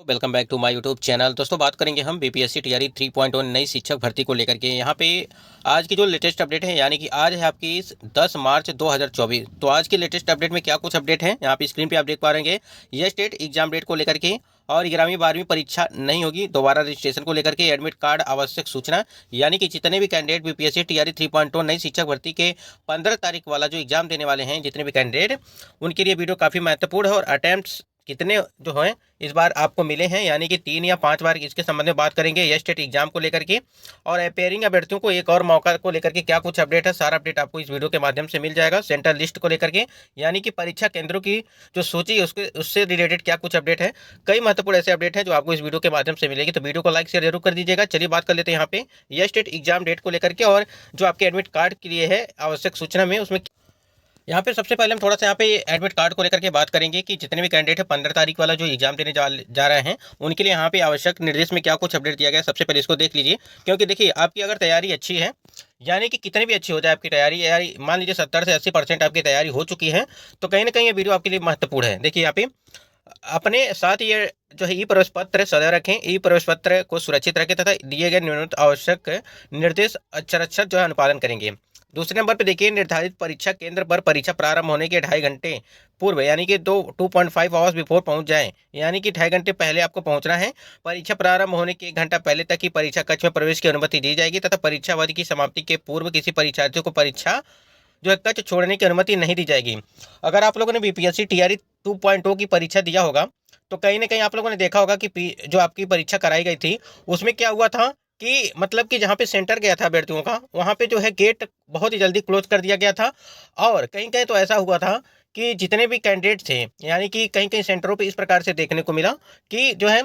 Welcome back to my YouTube channel. दोस्तों बात करेंगे हम बीपीएससी टीआरई 3.1 नई शिक्षक भर्ती को लेकर के। यहाँ पे आज की जो लेटेस्ट अपडेट है, यानी कि आज है आपकी 10 मार्च 2024। तो आज की लेटेस्ट अपडेट में क्या कुछ अपडेट है यहाँ पे स्क्रीन पे आप देख पा रहे हैं। यह स्टेट एग्जाम डेट को लेकर के और 11वीं 12वीं परीक्षा नहीं होगी, दोबारा रजिस्ट्रेशन को लेकर के एडमिट कार्ड आवश्यक सूचना, यानी कि जितने भी कैंडिडेट बीपीएससी टीआरई 3.2 नई शिक्षक भर्ती के 15 तारीख वाला जो एग्जाम देने वाले हैं, जितने भी कैंडिडेट, उनके लिए वीडियो काफ़ी महत्वपूर्ण है। और अटेम्प्ट कितने जो हैं इस बार आपको मिले हैं, यानी कि 3 या 5 बार, इसके संबंध में बात करेंगे यह स्टेट एग्जाम को लेकर के। और अपेयरिंग अभ्यर्थियों को एक और मौका को लेकर के क्या कुछ अपडेट है, सारा अपडेट आपको इस वीडियो के माध्यम से मिल जाएगा। सेंट्रल लिस्ट को लेकर के, यानी कि परीक्षा केंद्रों की जो सूची है उससे रिलेटेड क्या कुछ अपडेट है। कई महत्वपूर्ण ऐसे अपडेट है जो आपको इस वीडियो के माध्यम से मिलेगी, तो वीडियो को लाइक शेयर जरूर कर दीजिएगा। चलिए बात कर लेते हैं यहाँ पे यह स्टेट एग्जाम डेट को लेकर के और जो आपके एडमिट कार्ड के लिए है आवश्यक सूचना में, उसमें यहाँ पे सबसे पहले हम थोड़ा सा यहाँ पे एडमिट कार्ड को लेकर के बात करेंगे कि जितने भी कैंडिडेट है 15 तारीख वाला जो एग्जाम देने जा रहे हैं, उनके लिए यहाँ पे आवश्यक निर्देश में क्या कुछ अपडेट दिया गया है। सबसे पहले इसको देख लीजिए, क्योंकि देखिए आपकी अगर तैयारी अच्छी है, यानी कि कितनी भी अच्छी हो जाए आपकी तैयारी, मान लीजिए 70 से 80% आपकी तैयारी हो चुकी है, तो कहीं ना कहीं ये वीडियो आपके लिए महत्वपूर्ण है। देखिए यहाँ पे अपने साथ ये जो है ई प्रवेश पत्र सदैव रखें, ई प्रवेश पत्र को सुरक्षित रखें तथा दिए गए न्यूनतम आवश्यक निर्देश अक्षर जो है अनुपालन करेंगे। दूसरे नंबर पे देखिए, निर्धारित परीक्षा केंद्र पर परीक्षा प्रारंभ होने के 2.5 घंटे पूर्व, यानी कि 2.5 आवर्स बिफोर पहुंच जाएं, यानी कि 2.5 घंटे पहले आपको पहुंचना है। परीक्षा प्रारंभ होने के 1 घंटा पहले तक ही परीक्षा कक्ष में प्रवेश की अनुमति दी जाएगी तथा परीक्षा अवधि की समाप्ति के पूर्व किसी परीक्षार्थियों को परीक्षा जो है कक्ष छोड़ने की अनुमति नहीं दी जाएगी। अगर आप लोगों ने बीपीएससी टीआरई 2.0 की परीक्षा दिया होगा, तो कहीं ना कहीं आप लोगों ने देखा होगा कि जो आपकी परीक्षा कराई गई थी, उसमें क्या हुआ था कि मतलब कि जहाँ पे सेंटर गया था अभ्यर्थियों का, वहाँ पे जो है गेट बहुत ही जल्दी क्लोज कर दिया गया था। और कहीं कहीं तो ऐसा हुआ था कि जितने भी कैंडिडेट थे, यानी कि कहीं कहीं सेंटरों पे इस प्रकार से देखने को मिला कि जो है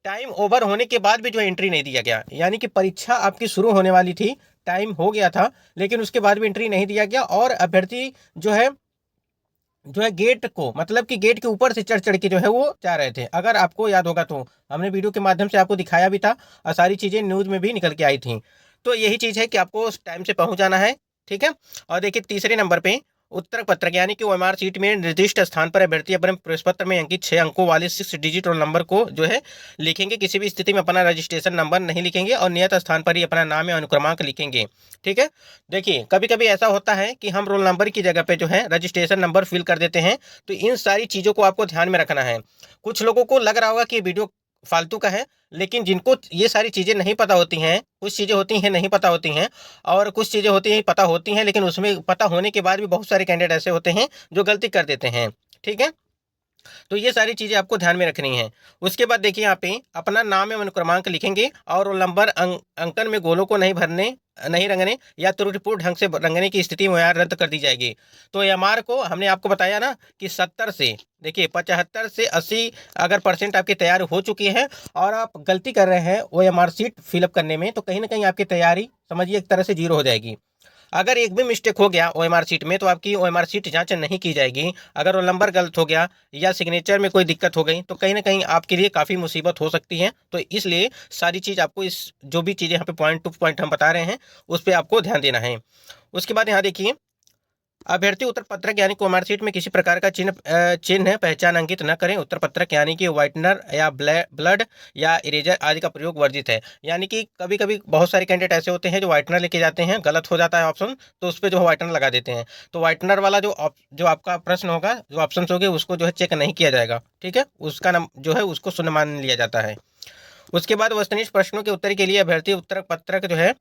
टाइम ओवर होने के बाद भी जो है एंट्री नहीं दिया गया, यानी कि परीक्षा आपकी शुरू होने वाली थी, टाइम हो गया था, लेकिन उसके बाद भी एंट्री नहीं दिया गया। और अभ्यर्थी जो है गेट को, मतलब कि गेट के ऊपर से चढ़ चढ़ के जो है वो जा रहे थे। अगर आपको याद होगा तो हमने वीडियो के माध्यम से आपको दिखाया भी था और सारी चीज़ें न्यूज़ में भी निकल के आई थी। तो यही चीज़ है कि आपको टाइम से पहुंच जाना है, ठीक है। और देखिए तीसरे नंबर पे उत्तर पत्रक, यानी कि ओएमआर सीट में निर्दिष्ट स्थान पर अभ्यर्थी अपने प्रवेश पत्र में अंकित 6 अंकों वाले 6 डिजिट रोल नंबर को जो है लिखेंगे। किसी भी स्थिति में अपना रजिस्ट्रेशन नंबर नहीं लिखेंगे और नियत स्थान पर ही अपना नाम या अनुक्रमांक लिखेंगे, ठीक है। देखिए कभी कभी ऐसा होता है कि हम रोल नंबर की जगह पे जो है रजिस्ट्रेशन नंबर फिल कर देते हैं, तो इन सारी चीज़ों को आपको ध्यान में रखना है। कुछ लोगों को लग रहा होगा कि वीडियो फालतू का है, लेकिन जिनको ये सारी चीज़ें नहीं पता होती हैं, कुछ चीज़ें होती हैं नहीं पता होती हैं, और कुछ चीज़ें होती हैं पता होती हैं, लेकिन उसमें पता होने के बाद भी बहुत सारे कैंडिडेट ऐसे होते हैं जो गलती कर देते हैं, ठीक है। तो ये सारी चीज़ें आपको ध्यान में रखनी है। उसके बाद देखिए यहाँ पे अपना नाम एवं अनुक्रमांक लिखेंगे और रोल नंबर अंकन में गोलों को नहीं रंगने या त्रुटिपूर्ण ढंग से रंगने की स्थिति में रद्द कर दी जाएगी। तो एमआर को हमने आपको बताया ना कि 70 से देखिए 75 से 80 अगर % आपकी तैयारी हो चुकी है और आप गलती कर रहे हैं वो एमआर सीट फिलअप करने में, तो कहीं ना कहीं आपकी तैयारी समझिए एक तरह से जीरो हो जाएगी। अगर एक भी मिस्टेक हो गया ओएमआर सीट में, तो आपकी ओएमआर सीट जांच नहीं की जाएगी। अगर रोल नंबर गलत हो गया या सिग्नेचर में कोई दिक्कत हो गई, तो कहीं ना कहीं आपके लिए काफ़ी मुसीबत हो सकती है। तो इसलिए सारी चीज़ आपको इस जो भी चीज़ें यहाँ पे पॉइंट टू पॉइंट हम बता रहे हैं उस पर आपको ध्यान देना है। उसके बाद यहाँ देखिए, अभ्यर्थी उत्तर पत्रक यानी कि मार्कशीट में किसी प्रकार का चिन्ह पहचान अंकित न करें। उत्तर पत्रक यानी कि व्हाइटनर या ब्लड या इरेजर आदि का प्रयोग वर्जित है। यानी कि कभी कभी बहुत सारे कैंडिडेट ऐसे होते हैं जो व्हाइटनर लेके जाते हैं, गलत हो जाता है ऑप्शन, तो उस पर जो व्हाइटनर लगा देते हैं। तो व्हाइटनर वाला जो आपका प्रश्न होगा, जो ऑप्शन होंगे, उसको जो है चेक नहीं किया जाएगा, ठीक है। उसका नाम जो है उसको शून्य मान लिया जाता है। उसके बाद वस्तुनिष्ठ प्रश्नों के उत्तर के लिए अभ्यर्थी उत्तर पत्रक जो है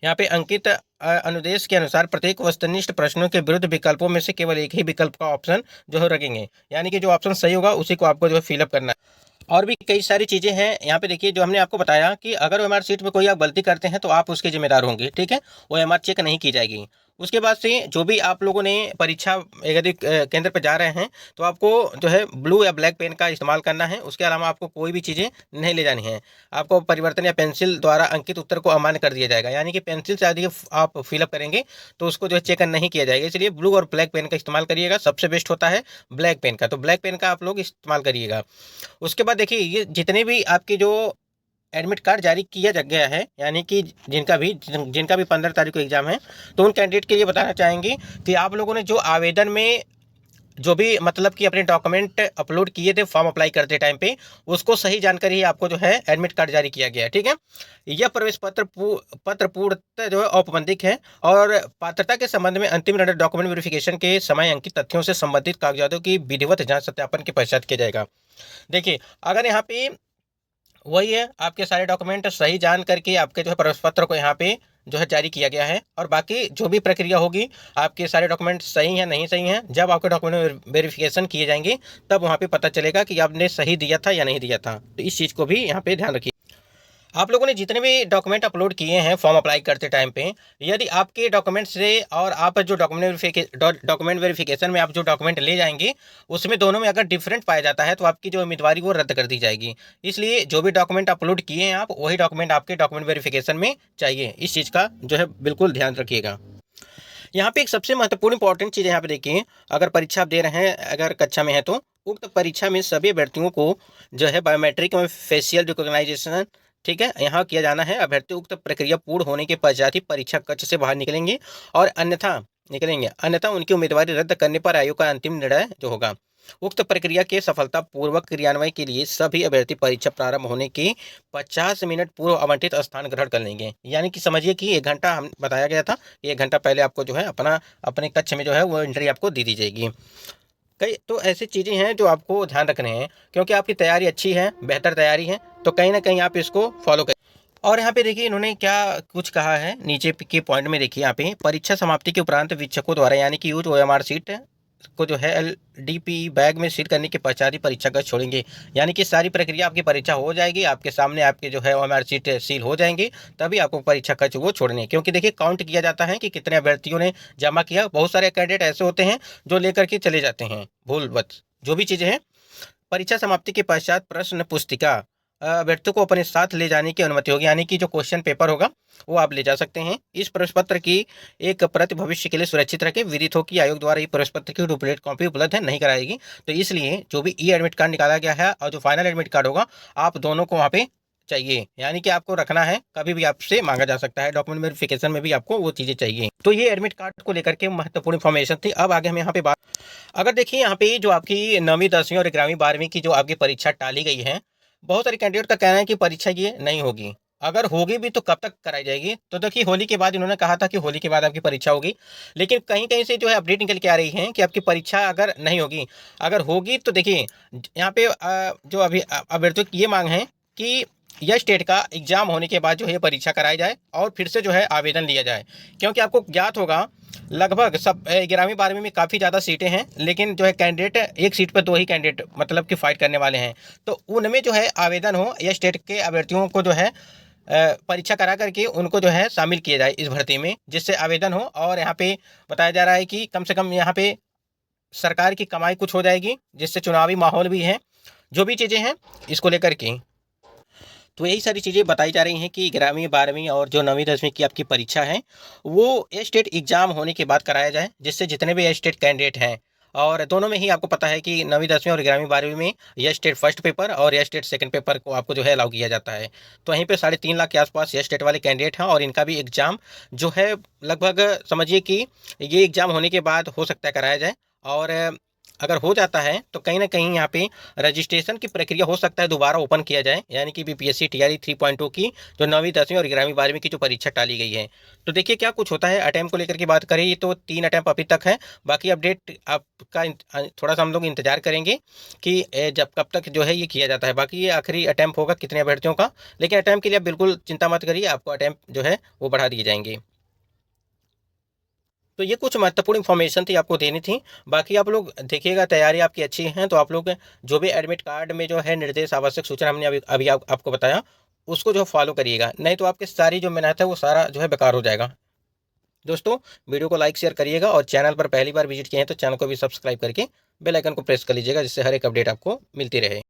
यहाँ पे अंकित अनुदेश के अनुसार प्रत्येक वस्तुनिष्ठ प्रश्नों के विरुद्ध विकल्पों में से केवल एक ही विकल्प का ऑप्शन जो है रखेंगे, यानी कि जो ऑप्शन सही होगा उसी को आपको जो है फिलअप करना है। और भी कई सारी चीज़ें हैं यहाँ पे देखिए, जो हमने आपको बताया कि अगर ओएमआर सीट में कोई आप गलती करते हैं तो आप उसके जिम्मेदार होंगे, ठीक है। ओएमआर चेक नहीं की जाएगी। उसके बाद से जो भी आप लोगों ने परीक्षा यदि केंद्र पर जा रहे हैं, तो आपको जो है ब्लू या ब्लैक पेन का इस्तेमाल करना है। उसके अलावा आपको कोई भी चीज़ें नहीं ले जानी है। आपको परिवर्तन या पेंसिल द्वारा अंकित उत्तर को अमान्य कर दिया जाएगा, यानी कि पेंसिल से यदि आप फिलअप करेंगे तो उसको जो है चेक नहीं किया जाएगा। इसलिए ब्लू और ब्लैक पेन का इस्तेमाल करिएगा। सबसे बेस्ट होता है ब्लैक पेन का, तो ब्लैक पेन का आप लोग इस्तेमाल करिएगा। उसके बाद देखिए, ये जितने भी आपके जो एडमिट कार्ड जारी किया गया है, यानी कि जिनका भी 15 तारीख को एग्जाम है, तो उन कैंडिडेट के लिए बताना चाहेंगे कि आप लोगों ने जो आवेदन में जो भी मतलब कि अपने डॉक्यूमेंट अपलोड किए थे फॉर्म अप्लाई करते टाइम पे, उसको सही जानकर ही आपको जो है एडमिट कार्ड जारी किया गया है। ठीक है, यह प्रवेश पत्र पूर्णतः जो है औपबंधिक है और पात्रता के संबंध में अंतिम डॉक्यूमेंट वेरिफिकेशन के समय अंकित तथ्यों से संबंधित कागजातों की विधिवत जांच सत्यापन के पश्चात किया जाएगा। देखिए, अगर यहाँ पे वही है, आपके सारे डॉक्यूमेंट सही जान करके आपके जो है प्रवेश पत्र को यहाँ पे जो है जारी किया गया है, और बाकी जो भी प्रक्रिया होगी, आपके सारे डॉक्यूमेंट सही हैं नहीं सही हैं, जब आपके डॉक्यूमेंट वेरिफिकेशन किए जाएंगे तब वहाँ पे पता चलेगा कि आपने सही दिया था या नहीं दिया था। तो इस चीज़ को भी यहाँ पे ध्यान रखिए। आप लोगों ने जितने भी डॉक्यूमेंट अपलोड किए हैं फॉर्म अप्लाई करते टाइम पे, यदि आपके डॉक्यूमेंट से और आप जो डॉक्यूमेंट वेरिफिकेशन में आप जो डॉक्यूमेंट ले जाएंगे, उसमें दोनों में अगर डिफरेंट पाया जाता है तो आपकी जो उम्मीदवारी वो रद्द कर दी जाएगी। इसलिए जो भी डॉक्यूमेंट अपलोड किए हैं आप, वही डॉक्यूमेंट आपके डॉक्यूमेंट वेरिफिकेशन में चाहिए। इस चीज़ का जो है बिल्कुल ध्यान रखिएगा। यहाँ पे एक सबसे महत्वपूर्ण इंपॉर्टेंट चीज़ यहाँ पे देखिए, अगर परीक्षा आप दे रहे हैं, अगर कक्षा में है, तो उक्त परीक्षा में सभी अभ्यर्थियों को जो है बायोमेट्रिक और फेशियल रिकॉग्नाइजेशन, ठीक है, यहाँ किया जाना है। अभ्यर्थी उक्त प्रक्रिया पूर्ण होने के पश्चात ही परीक्षा कक्ष से बाहर निकलेंगे और अन्यथा उनकी उम्मीदवारी रद्द करने पर आयोग का अंतिम निर्णय जो होगा। उक्त प्रक्रिया के सफलतापूर्वक क्रियान्वयन के लिए सभी अभ्यर्थी परीक्षा प्रारंभ होने के 50 मिनट पूर्व आवंटित स्थान ग्रहण कर लेंगे। यानी कि समझिए कि 1 घंटा हम बताया गया था, 1 घंटा पहले आपको जो है अपने कक्ष में जो है वो एंट्री आपको दी जाएगी। कई तो ऐसी चीज़ें हैं जो आपको ध्यान रखने हैं, क्योंकि आपकी तैयारी अच्छी है, बेहतर तैयारी है, तो कहीं ना कहीं आप इसको फॉलो करें। और यहाँ पे देखिए इन्होंने क्या कुछ कहा है नीचे के पॉइंट में। देखिए यहाँ पे, परीक्षा समाप्ति के उपरांत वीक्षकों द्वारा यानी कि यूज OMR सीट को जो है LDP बैग में सीट करने के पश्चात ही परीक्षा कक्ष छोड़ेंगे। यानी कि सारी प्रक्रिया आपकी परीक्षा हो जाएगी, आपके सामने आपके जो है OMR सीट सील हो जाएंगी, तभी आपको परीक्षा कक्ष वो छोड़ने। क्योंकि देखिए काउंट किया जाता है कि कितने अभ्यर्थियों ने जमा किया। बहुत सारे कैंडिडेट ऐसे होते हैं जो लेकर के चले जाते हैं भूलवश। जो भी चीज़ें हैं, परीक्षा समाप्ति के पश्चात प्रश्न पुस्तिका अभ्यर्थियों को अपने साथ ले जाने की अनुमति होगी। यानी कि जो क्वेश्चन पेपर होगा वो आप ले जा सकते हैं। इस प्रवेश पत्र की एक प्रति भविष्य के लिए सुरक्षित रखें। विदित हो कि आयोग द्वारा ये प्रवेश पत्र की डुप्लीकेट कॉपी उपलब्ध है नहीं कराएगी। तो इसलिए जो भी एडमिट कार्ड निकाला गया है और जो फाइनल एडमिट कार्ड होगा, आप दोनों को वहाँ पे चाहिए। यानी कि आपको रखना है, कभी भी आपसे मांगा जा सकता है। डॉक्यूमेंट वेरिफिकेशन में भी आपको वो चीज़ें चाहिए। तो ये एडमिट कार्ड को लेकर के महत्वपूर्ण इन्फॉर्मेशन थी। अब आगे हम यहाँ पे बात, अगर देखिए यहाँ पे जो आपकी 9वीं 10वीं और 11वीं 12वीं की जो आपकी परीक्षा टाली गई है, बहुत सारे कैंडिडेट का कहना है कि परीक्षा ये नहीं होगी। अगर होगी भी तो कब तक कराई जाएगी? तो देखिए होली के बाद इन्होंने कहा था कि होली के बाद आपकी परीक्षा होगी, लेकिन कहीं कहीं से जो है अपडेट निकल के आ रही है कि आपकी परीक्षा अगर नहीं होगी, अगर होगी तो देखिए यहाँ पे जो अभी अभ्यर्थियों की ये मांग है कि यह स्टेट का एग्जाम होने के बाद जो है परीक्षा कराई जाए और फिर से जो है आवेदन लिया जाए। क्योंकि आपको ज्ञात होगा लगभग सब 11वीं 12वीं में काफ़ी ज़्यादा सीटें हैं, लेकिन जो है कैंडिडेट एक सीट पर 2 ही कैंडिडेट मतलब कि फाइट करने वाले हैं। तो उनमें जो है आवेदन हो, या स्टेट के अभ्यर्थियों को जो है परीक्षा करा करके उनको जो है शामिल किया जाए इस भर्ती में, जिससे आवेदन हो। और यहाँ पे बताया जा रहा है कि कम से कम यहाँ पे सरकार की कमाई कुछ हो जाएगी, जिससे चुनावी माहौल भी है। जो भी चीज़ें हैं इसको लेकर के, तो यही सारी चीज़ें बताई जा रही हैं कि 11वीं 12वीं और जो 9वीं 10वीं की आपकी परीक्षा है वो स्टेट एग्जाम होने के बाद कराया जाए, जिससे जितने भी स्टेट कैंडिडेट हैं, और दोनों में ही आपको पता है कि 9वीं 10वीं और 11वीं 12वीं में यह स्टेट फर्स्ट पेपर और यह स्टेट सेकंड पेपर को आपको जो है अलाउ किया जाता है। तो वहीं पे 3.5 लाख के आसपास यह स्टेट वाले कैंडिडेट हैं, और इनका भी एग्ज़ाम जो है लगभग समझिए कि ये एग्ज़ाम होने के बाद हो सकता है कराया जाए। और अगर हो जाता है तो कहीं ना कहीं यहाँ पे रजिस्ट्रेशन की प्रक्रिया हो सकता है दोबारा ओपन किया जाए। यानी कि BPSC TRE 3.0 की जो 9वीं 10वीं और 11वीं 12वीं की जो परीक्षा टाली गई है, तो देखिए क्या कुछ होता है। अटैम्प्ट को लेकर के बात करें तो 3 अटैम्प्ट अभी तक है। बाकी अपडेट आपका थोड़ा सा हम लोग इंतजार करेंगे कि जब कब तक जो है ये किया जाता है। बाकी ये आखिरी अटैम्प्ट होगा कितने अभ्यर्थियों का, लेकिन अटैम्प्ट के लिए आप बिल्कुल चिंता मत करिए, आपको अटैम्प्ट जो है वो बढ़ा दिए जाएंगे। तो ये कुछ महत्वपूर्ण इन्फॉर्मेशन थी आपको देनी थी। बाकी आप लोग देखिएगा, तैयारी आपकी अच्छी है तो आप लोग जो भी एडमिट कार्ड में जो है निर्देश आवश्यक सूचना हमने अभी आपको बताया, उसको जो फॉलो करिएगा, नहीं तो आपकी सारी जो मेहनत है वो सारा जो है बेकार हो जाएगा। दोस्तों, वीडियो को लाइक शेयर करिएगा, और चैनल पर पहली बार विजिट किए हैं तो चैनल को भी सब्सक्राइब करके बेल आइकन को प्रेस कर लीजिएगा, जिससे हर एक अपडेट आपको मिलती रहे।